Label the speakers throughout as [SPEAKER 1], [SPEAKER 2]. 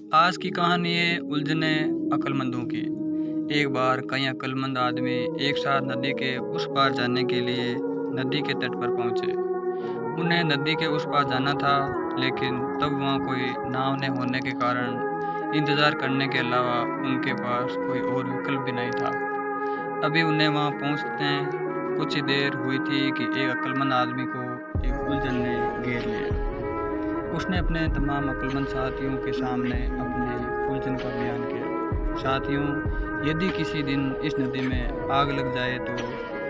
[SPEAKER 1] आज की कहानी है उलझने अक्लमंदों की। एक बार कई अक्लमंद आदमी एक साथ नदी के उस पार जाने के लिए नदी के तट पर पहुंचे। उन्हें नदी के उस पार जाना था, लेकिन तब वहां कोई नाव न होने के कारण इंतजार करने के अलावा उनके पास कोई और विकल्प भी नहीं था। अभी उन्हें वहां पहुंचते कुछ ही देर हुई थी कि एक अक्लमंद आदमी को एक उलझन ने घेर लिया। उसने अपने तमाम अक्लमंद साथियों के सामने अपने उलझन का बयान किया। साथियों, यदि किसी दिन इस नदी में आग लग जाए तो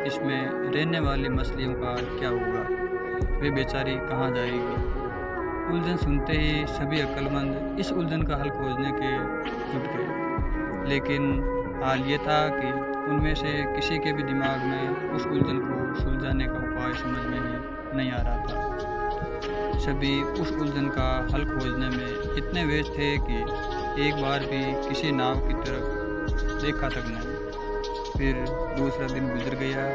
[SPEAKER 1] इसमें रहने वाली मछलियों का क्या होगा? वे बेचारी कहाँ जाएगी? उलझन सुनते ही सभी अक्लमंद इस उलझन का हल खोजने के जुट गए। लेकिन हाल ये था कि उनमें से किसी के भी दिमाग में उस उलझन को सुलझाने का उपाय समझ में ही नहीं आ रहा था। सभी उस उलझन का हल खोजने में इतने व्यस्त थे कि एक बार भी किसी नाव की तरफ देखा तक नहीं। फिर दूसरा दिन गुजर गया,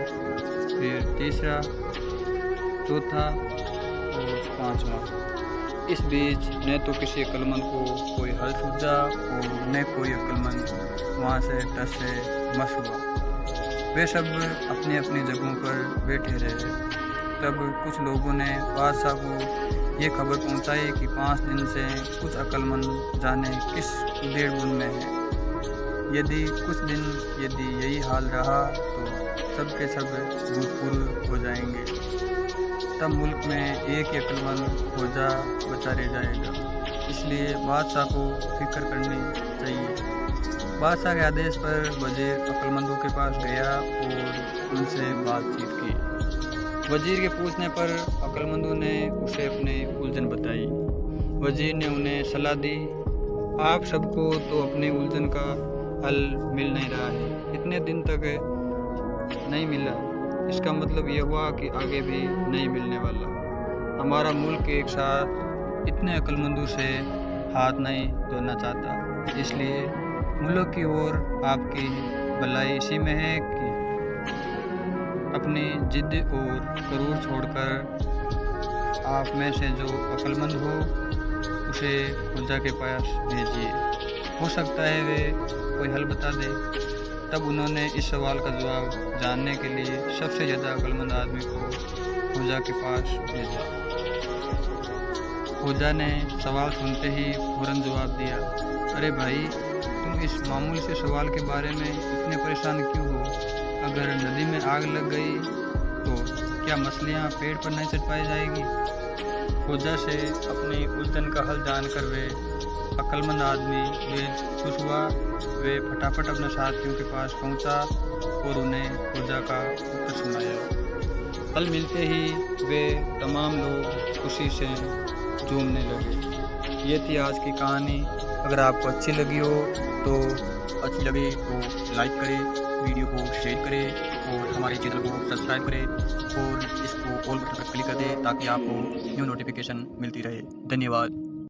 [SPEAKER 1] फिर तीसरा, चौथा और पांचवा। इस बीच न तो किसी अक्लमंद को कोई हल सूझा और न कोई अक्लमंद वहाँ से टस से मस हुआ। वे सब अपनी अपनी जगहों पर बैठे रहे। तब कुछ लोगों ने बादशाह को ये खबर पहुंचाई कि 5 दिन से कुछ अक्लमंद जाने किस उधेड़-बुन में हैं। यदि यही हाल रहा तो सब के सब भूतपूर्व हो जाएंगे। तब मुल्क में एक ही अक्लमंद खोजा बचा रह जाएगा। इसलिए बादशाह को फिक्र करनी चाहिए। बादशाह के आदेश पर वजीर अक्लमंदों के पास गया और उनसे बातचीत की। वजीर के पूछने पर अक्लमंदों ने उसे अपनी उलझन बताई। वजीर ने उन्हें सलाह दी, आप सबको तो अपनी उलझन का हल मिल नहीं रहा है। इतने दिन तक नहीं मिला, इसका मतलब यह हुआ कि आगे भी नहीं मिलने वाला। हमारा मुल्क एक साथ इतने अक्लमंदों से हाथ नहीं धोना चाहता। इसलिए मुल्क की ओर आपकी भलाई इसी में है कि अपनी जिद और करूर छोड़कर आप में से जो अक्लमंद हो उसे खुदा के पास भेजिए। हो सकता है वे कोई हल बता दे। तब उन्होंने इस सवाल का जवाब जानने के लिए सबसे ज़्यादा अक्लमंद आदमी को खुदा के पास भेजा। खुदा ने सवाल सुनते ही फौरन जवाब दिया, अरे भाई, तुम इस मामूली से सवाल के बारे में इतने परेशान क्यों हो? अगर नदी में आग लग गई तो क्या मछलियाँ पेड़ पर नहीं चढ़ पाई जाएगी? खुदा से अपनी उलझन का हल जानकर वे अक्लमंद आदमी खुश हुआ। वे फटाफट अपने साथियों के पास पहुंचा और उन्हें खुदा का उत्तर सुनाया। हल मिलते ही वे तमाम लोग खुशी से झूमने लगे। ये थी आज की कहानी। अगर आपको अच्छी लगी तो लाइक करें, वीडियो को शेयर करें और हमारे चैनल को सब्सक्राइब करें और इसको ऑल बटन पर क्लिक कर दें ताकि आपको न्यू नोटिफिकेशन मिलती रहे। धन्यवाद।